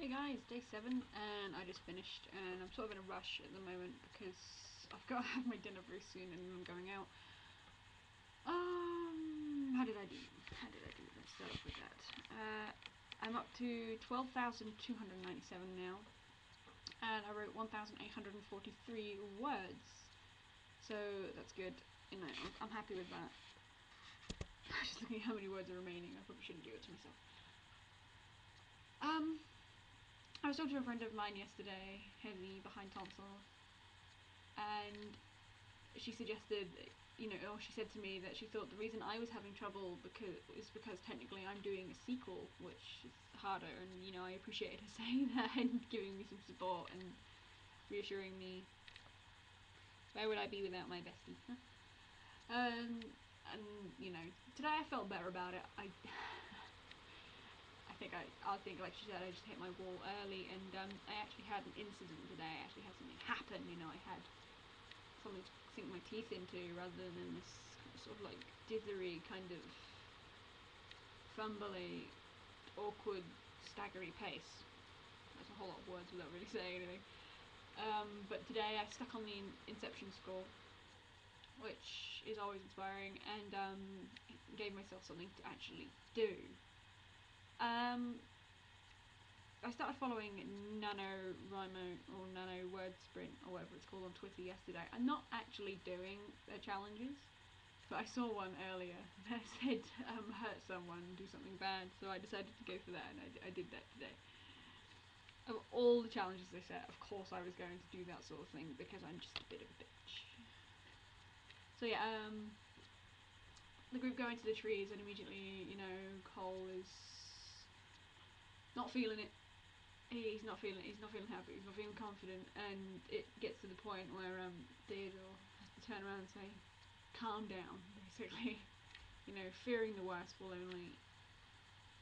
Hey guys, day 7 and I just finished and I'm sort of in a rush at the moment because I've got to have my dinner very soon and I'm going out. How did I do? Let's start off with that. I'm up to 12,297 now and I wrote 1,843 words, so that's good. You know, I'm happy with that. Just looking at how many words are remaining, I probably shouldn't do it to myself. I was talking to a friend of mine yesterday, Hezzy, behindtonsils, and she suggested, or she said to me that she thought the reason I was having trouble is because technically I'm doing a sequel, which is harder, and I appreciated her saying that and giving me some support and reassuring me. Where would I be without my bestie? Huh? And today I felt better about it. I think like she said, I just hit my wall early, and I actually had an incident today. I actually had something happen. I had something to sink my teeth into rather than in this sort of like dithery kind of fumbly, awkward, staggery pace. That's a whole lot of words without really saying anything. But today I stuck on the Inception score, which is always inspiring, and gave myself something to actually do. I started following NaNoWriMo or NaNoWriMo or whatever it's called on Twitter yesterday. I'm not actually doing their challenges, but I saw one earlier that said hurt someone, do something bad, so I decided to go for that, and I did that today. Of all the challenges they set, of course I was going to do that sort of thing because I'm just a bit of a bitch. So yeah, the group go into the trees and immediately, Cole is not feeling it. He's not feeling happy, he's not feeling confident, and it gets to the point where Theodore has to turn around and say, calm down, basically. Fearing the worst will only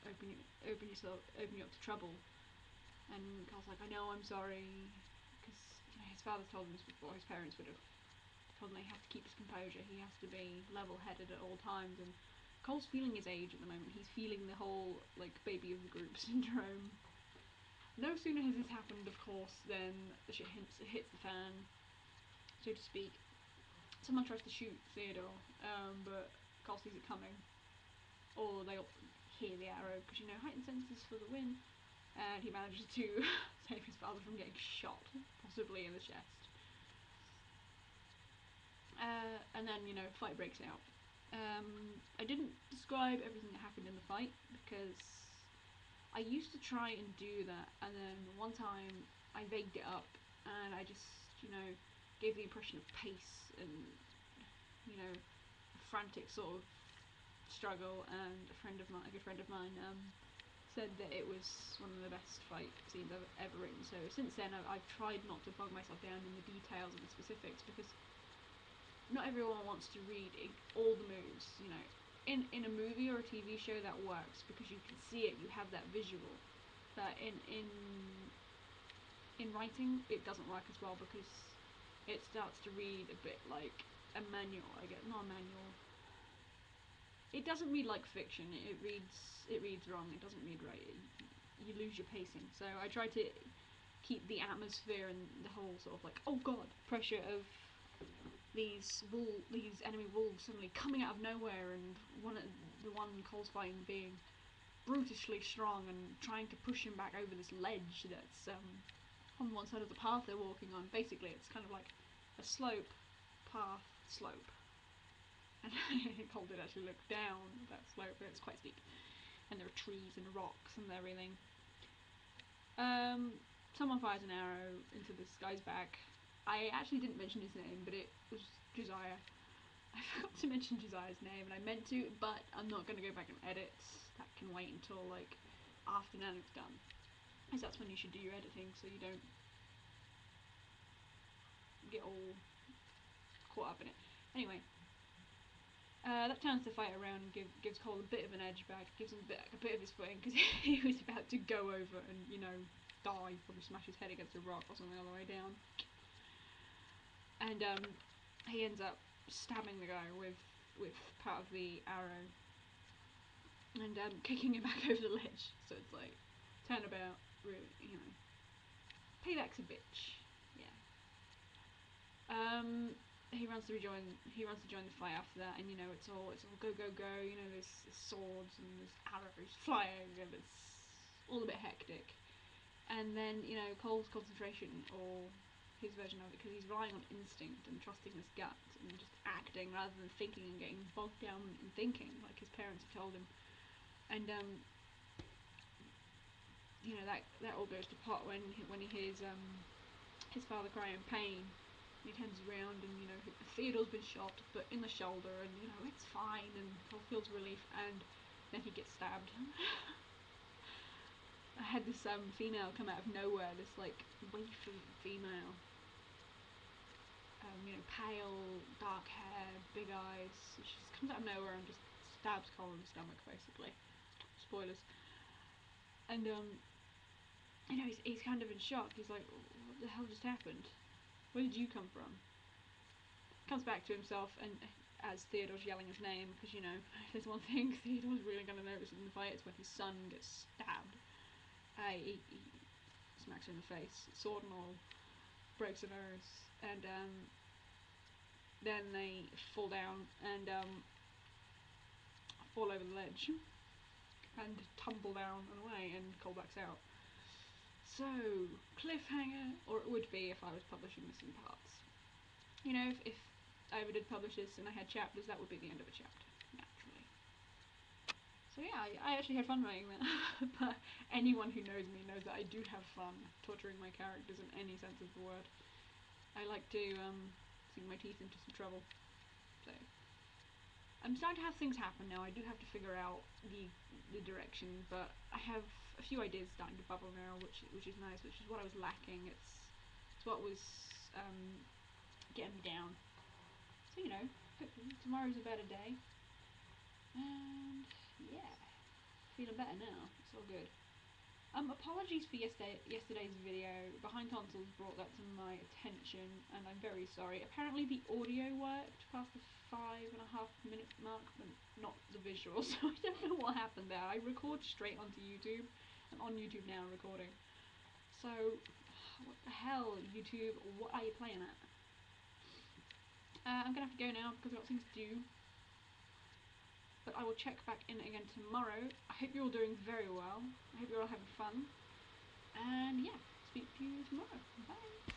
open you up to trouble. And Cole's like, I know, I'm sorry, because his father's told him this before. His parents would have told him he has to keep his composure, he has to be level-headed at all times, and Cole's feeling his age at the moment. He's feeling the whole, baby of the group syndrome. No sooner has this happened, of course, than the shit hits the fan, so to speak. Someone tries to shoot Theodore, but Cole sees it coming. Or they'll hear the arrow, because heightened senses for the win. And he manages to save his father from getting shot, possibly in the chest. And then, fight breaks out. I didn't describe everything that happened in the fight, because I used to try and do that, and then one time I vagued it up, and I just, gave the impression of pace and, a frantic sort of struggle, and a good friend of mine, said that it was one of the best fight scenes I've ever written. So since then I've tried not to bog myself down in the details and the specifics, because not everyone wants to read all the moves, In a movie or a TV show that works because you can see it, you have that visual. But in writing it doesn't work as well, because it starts to read a bit like a manual, I guess. Not a manual. It doesn't read like fiction. It reads wrong. It doesn't read right. You lose your pacing. So I try to keep the atmosphere and the whole sort of oh god pressure of these enemy wolves suddenly coming out of nowhere, and the one Cole's fighting being brutishly strong and trying to push him back over this ledge that's on one side of the path they're walking on. Basically, it's kind of like a slope, path, slope. And Cole did actually look down that slope, but it's quite steep. And there are trees and rocks and everything. Someone fires an arrow into this guy's back. I actually didn't mention his name, but it was Josiah. I forgot to mention Josiah's name, and I meant to, but I'm not going to go back and edit. That can wait until, after Nano's done. Because that's when you should do your editing, so you don't get all caught up in it. Anyway, that turns the fight around and gives Cole a bit of an edge back, gives him a bit of his footing, because he was about to go over and, die, probably smash his head against a rock or something on the way down. And he ends up stabbing the guy with part of the arrow and kicking him back over the ledge. So it's turnabout, really, you know. Payback's a bitch. Yeah. He runs to join the fight after that, and you know it's all go go go. You know there's swords and there's arrows flying, and it's all a bit hectic. And then you know Cole's concentration, or his version of it, because he's relying on instinct and trusting his gut and just acting rather than thinking and getting bogged down in thinking like his parents have told him. And you know that all goes to pot when he hears his father cry in pain. He turns around and you know Theodore's been shot, but in the shoulder, and you know it's fine, and Cole feels relief, and then he gets stabbed. I had this female come out of nowhere, this like waif of female, you know, pale, dark hair, big eyes. She just comes out of nowhere and just stabs Cole in the stomach, basically. Spoilers. And you know, he's kind of in shock. He's like, what the hell just happened? Where did you come from? Comes back to himself, and as Theodore's yelling his name, because you know, if there's one thing Theodore's really going to notice in the fight, it's when his son gets stabbed. He smacks her in the face, sword and all, breaks her nose, and then they fall down and fall over the ledge and tumble down and away, and Cole backs out. So, cliffhanger, or it would be if I was publishing this in parts. You know, if I ever did publish this and I had chapters, that would be the end of a chapter, naturally. So yeah, I actually had fun writing that. But anyone who knows me knows that I do have fun torturing my characters in any sense of the word. I like to sink my teeth into some trouble. So I'm starting to have things happen now. I do have to figure out the direction, but I have a few ideas starting to bubble now, which is nice, which is what I was lacking. It's what was getting me down. So you know, hopefully tomorrow's a better day, and yeah, feeling better now. It's all good. Apologies for yesterday's video. Behind Tonsils brought that to my attention, and I'm very sorry. Apparently the audio worked past the 5.5-minute mark, but not the visual, so I don't know what happened there. I record straight onto YouTube. I'm on YouTube now recording. So, what the hell, YouTube? What are you playing at? I'm gonna have to go now because I've got things to do. But I will check back in again tomorrow. I hope you're all doing very well. I hope you're all having fun. And yeah, speak to you tomorrow. Bye.